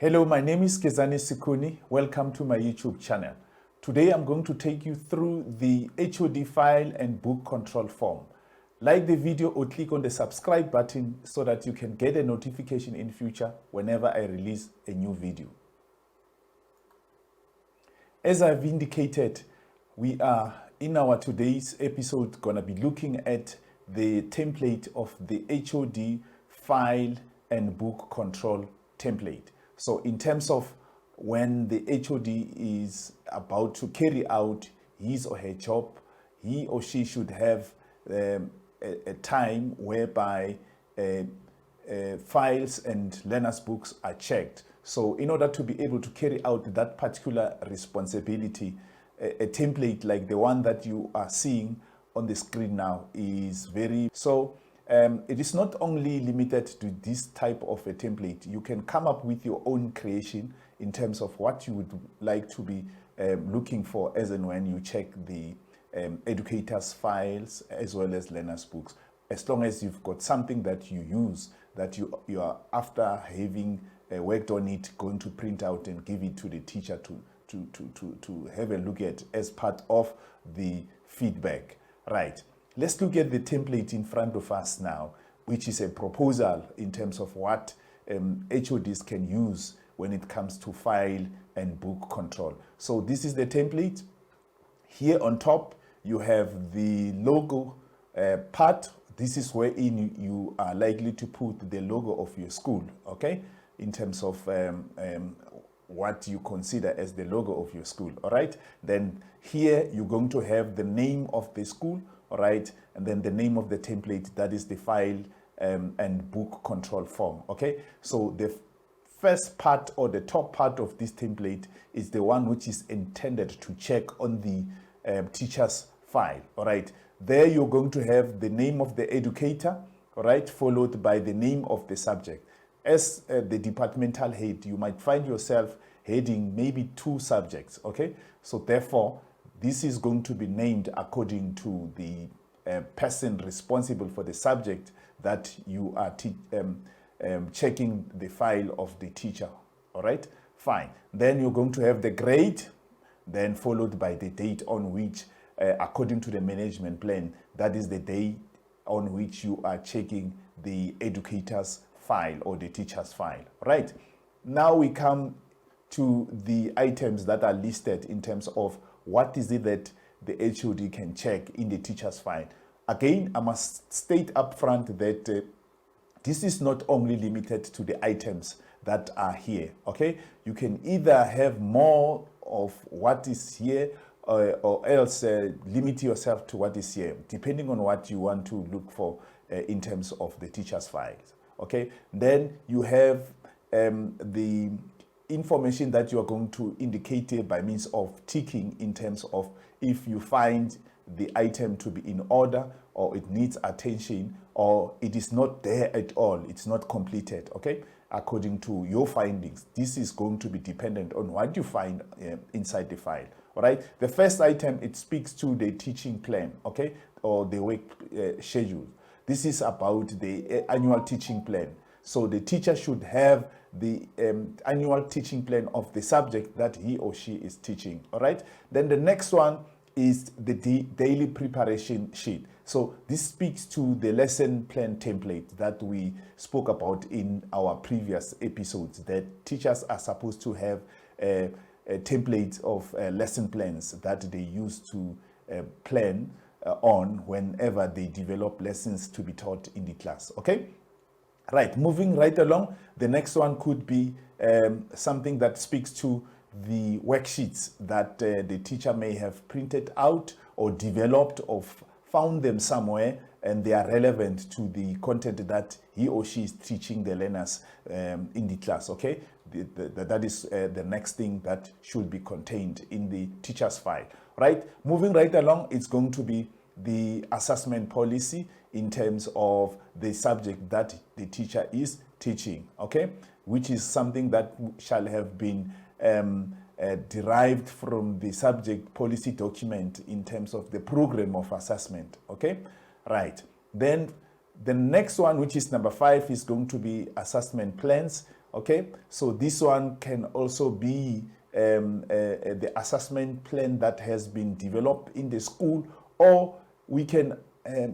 Hello, my name is Kezani Sikuni. Welcome to my YouTube channel. Today I'm going to take you through the HOD file and book control form. Like the video or click on the subscribe button so that you can get a notification in future whenever I release a new video. As I've indicated, we are in our today's episode going to be looking at the template of the HOD file and book control template. So in terms of when the HOD is about to carry out his or her job, he or she should have a time whereby files and learners' books are checked. So in order to be able to carry out that particular responsibility, a template like the one that you are seeing on the screen now is very so. It is not only limited to this type of a template. You can come up with your own creation in terms of what you would like to be looking for as and when you check the educators' files as well as learners' books. As long as you've got something that you use, that you are, after having worked on it, going to print out and give it to the teacher to have a look at as part of the feedback. Right. Let's look at the template in front of us now, which is a proposal in terms of what HODs can use when it comes to file and book control. So this is the template. Here on top, you have the logo part. This is wherein you are likely to put the logo of your school, okay, in terms of what you consider as the logo of your school, all right? Then here you're going to have the name of the school, all right, and then the name of the template, that is the file and book control form, okay? So the first part or the top part of this template is the one which is intended to check on the teacher's file, all right? There you're going to have the name of the educator, all right, followed by the name of the subject. As the departmental head, you might find yourself heading maybe 2 subjects, okay? So therefore, this is going to be named according to the person responsible for the subject that you are checking the file of the teacher, all right? Fine. Then you're going to have the grade, then followed by the date on which, according to the management plan, that is the day on which you are checking the educator's file or the teacher's file, right? Now we come to the items that are listed in terms of what is it that the HOD can check in the teacher's file. Again, I must state up front that this is not only limited to the items that are here, okay? You can either have more of what is here or else limit yourself to what is here, depending on what you want to look for in terms of the teacher's files, okay? Then you have the information that you are going to indicate here by means of ticking in terms of if you find the item to be in order or it needs attention or it is not there at all, it's not completed, okay, according to your findings. This is going to be dependent on what you find inside the file, all right? The first item, it speaks to the teaching plan, okay, or the work schedule. This is about the annual teaching plan. So the teacher should have the annual teaching plan of the subject that he or she is teaching, all right? Then the next one is the daily preparation sheet. So this speaks to the lesson plan template that we spoke about in our previous episodes, that teachers are supposed to have a template of lesson plans that they use to plan on whenever they develop lessons to be taught in the class, okay? Right, moving right along, the next one could be something that speaks to the worksheets that the teacher may have printed out or developed or found them somewhere and they are relevant to the content that he or she is teaching the learners in the class, okay? That is the next thing that should be contained in the teacher's file, right? Moving right along, it's going to be the assessment policy in terms of the subject that the teacher is teaching, okay, which is something that shall have been derived from the subject policy document in terms of the program of assessment, okay, right? Then the next one, which is number 5, is going to be assessment plans Okay, so this one can also be the assessment plan that has been developed in the school, or we can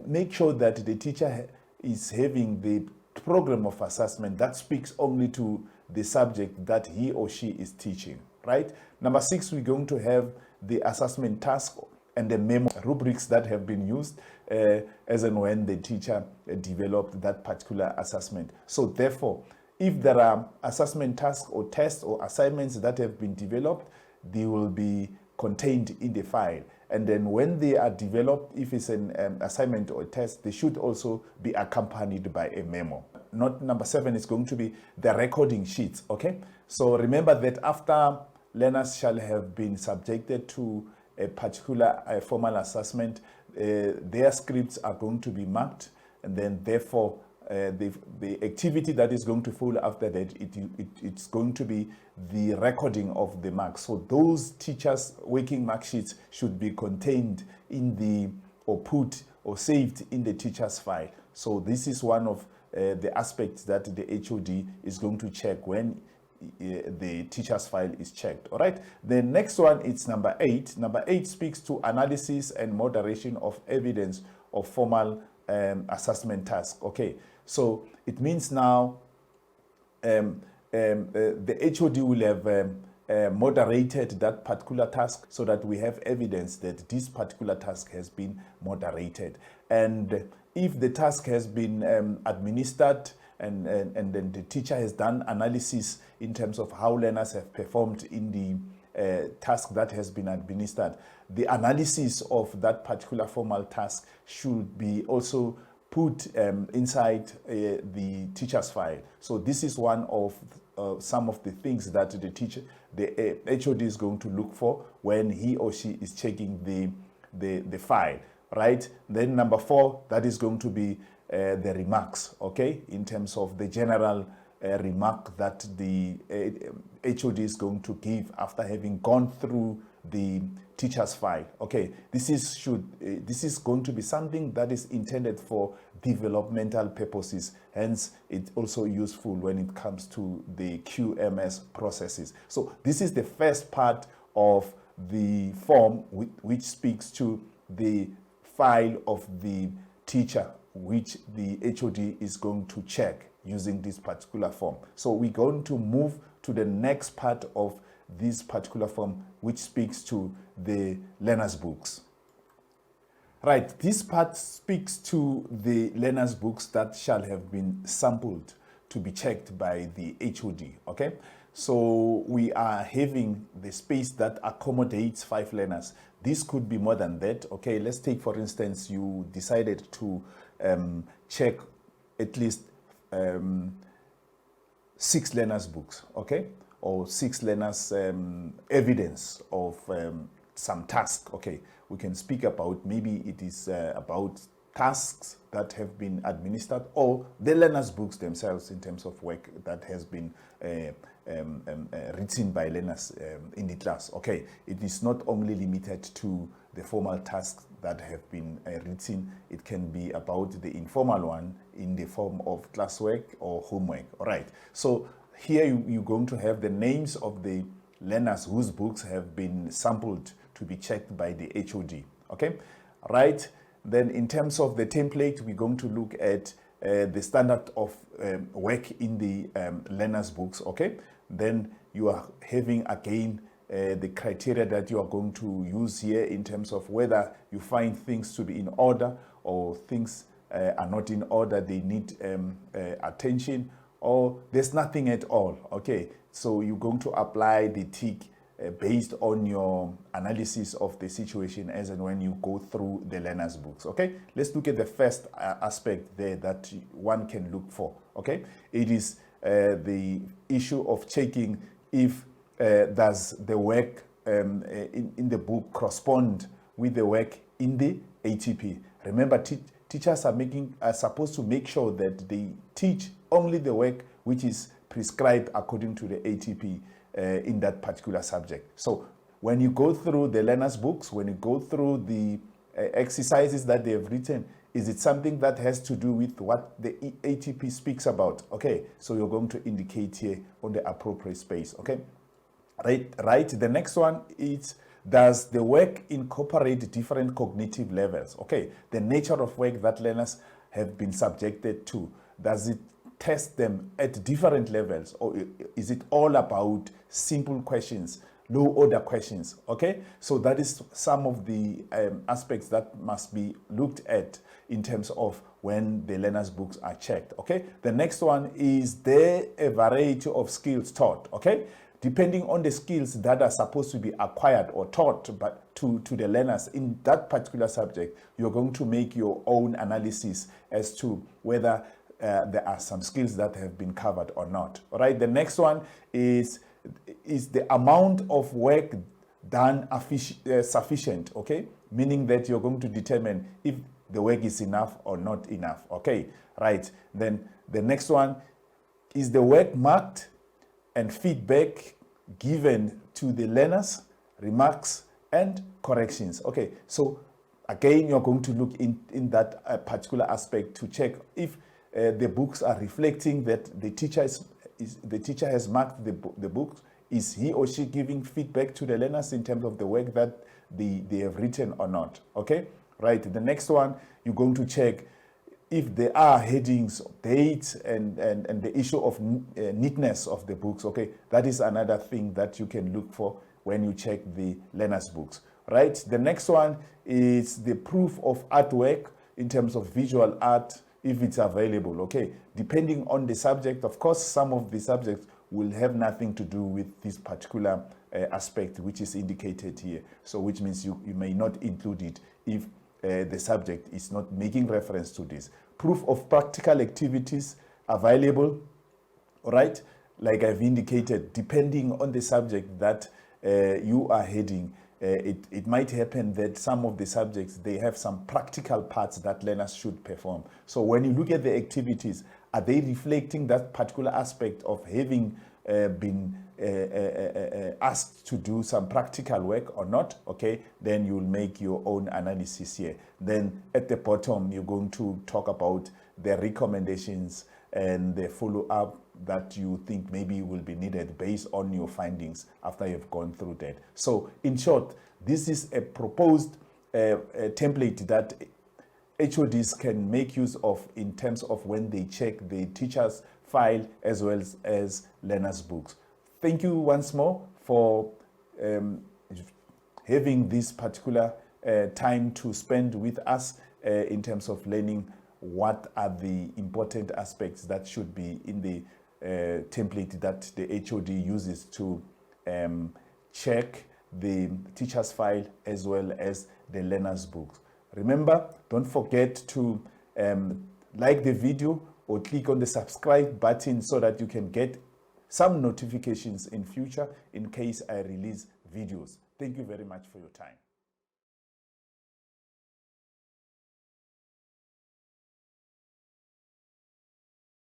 make sure that the teacher is having the program of assessment that speaks only to the subject that he or she is teaching, right? Number 6, we're going to have the assessment task and the memo rubrics that have been used as and when the teacher developed that particular assessment. So therefore, if there are assessment tasks or tests or assignments that have been developed, they will be contained in the file. And then when they are developed, if it's an assignment or a test, they should also be accompanied by a memo. Note number 7 is going to be the recording sheets, okay? So remember that after learners shall have been subjected to a particular formal assessment, their scripts are going to be marked, and then therefore the activity that is going to follow after that, it's going to be the recording of the marks. So those teachers' working mark sheets should be contained in the, or put or saved in the teacher's file. So this is one of the aspects that the HOD is going to check when the teacher's file is checked. All right, the next one is number 8. Number 8 speaks to analysis and moderation of evidence of formal assessment task. Okay, so it means now the HOD will have moderated that particular task so that we have evidence that this particular task has been moderated. And if the task has been administered and then the teacher has done analysis in terms of how learners have performed in the task that has been administered, the analysis of that particular formal task should be also put inside the teacher's file. So this is one of some of the things that the HOD is going to look for when he or she is checking the file, right? Then number 4, that is going to be the remarks, okay, in terms of the general remark that the HOD is going to give after having gone through the teacher's file. Okay, this is going to be something that is intended for developmental purposes, hence it's also useful when it comes to the QMS processes. So this is the first part of the form which speaks to the file of the teacher, which the HOD is going to check using this particular form. So we're going to move to the next part of this particular form, which speaks to the learner's books. Right, this part speaks to the learner's books that shall have been sampled to be checked by the HOD, okay? So we are having the space that accommodates 5 learners. This could be more than that, okay? Let's take, for instance, you decided to check at least 6 learners' books, okay? Or 6 learners' evidence of some task, okay? We can speak about, maybe it is about tasks that have been administered, or the learners' books themselves in terms of work that has been written by learners in the class. Okay, it is not only limited to the formal tasks that have been written. It can be about the informal one in the form of classwork or homework. All right, so here you're going to have the names of the learners whose books have been sampled to be checked by the HOD. Okay, right. Then in terms of the template, we're going to look at the standard of work in the learners' books. Okay, then you are having again the criteria that you are going to use here in terms of whether you find things to be in order or things are not in order, they need attention, or there's nothing at all. Okay, so you're going to apply the tick based on your analysis of the situation as and when you go through the learner's books. Okay, let's look at the first aspect there that one can look for. Okay, it is the issue of checking if does the work in the book correspond with the work in the ATP. Remember, teachers are supposed to make sure that they teach only the work which is prescribed according to the ATP in that particular subject. So when you go through the learner's books, when you go through the exercises that they have written, Is it something that has to do with what the ATP speaks about? Okay, so you're going to indicate here on the appropriate space. Okay, right. The next one is, does the work incorporate different cognitive levels? Okay, the nature of work that learners have been subjected to, does it test them at different levels, or is it all about simple questions, low order questions? Okay, so that is some of the aspects that must be looked at in terms of when the learners' books are checked. Okay, the next one is, there a variety of skills taught? Okay, depending on the skills that are supposed to be acquired or taught to the learners in that particular subject, you're going to make your own analysis as to whether there are some skills that have been covered or not. All right, the next one is the amount of work done sufficient? Okay, meaning that you're going to determine if the work is enough or not enough. Okay, right. Then the next one is the work marked and feedback given to the learners, remarks and corrections. Okay, so again, you're going to look in that particular aspect to check if the books are reflecting that the teacher has marked the books. Is he or she giving feedback to the learners in terms of the work that they have written or not? Okay, right. The next one, you're going to check if there are headings, dates, and the issue of neatness of the books. Okay, that is another thing that you can look for when you check the learners' books. Right. The next one is the proof of artwork in terms of visual art, if it's available. Okay, depending on the subject, of course, some of the subjects will have nothing to do with this particular aspect which is indicated here. So which means you may not include it if the subject is not making reference to this. Proof of practical activities available. All right, like I've indicated, depending on the subject that you are heading, it might happen that some of the subjects, they have some practical parts that learners should perform. So when you look at the activities, are they reflecting that particular aspect of having been asked to do some practical work or not? Okay, then you'll make your own analysis here. Then at the bottom, you're going to talk about the recommendations and the follow-up that you think maybe will be needed based on your findings after you've gone through that. So in short, this is a proposed template that HODs can make use of in terms of when they check the teacher's file as well as learners' books. Thank you once more for having this particular time to spend with us in terms of learning what are the important aspects that should be in the template that the HOD uses to check the teacher's file as well as the learner's books. Remember, don't forget to like the video or click on the subscribe button so that you can get some notifications in future in case I release videos. Thank you very much for your time.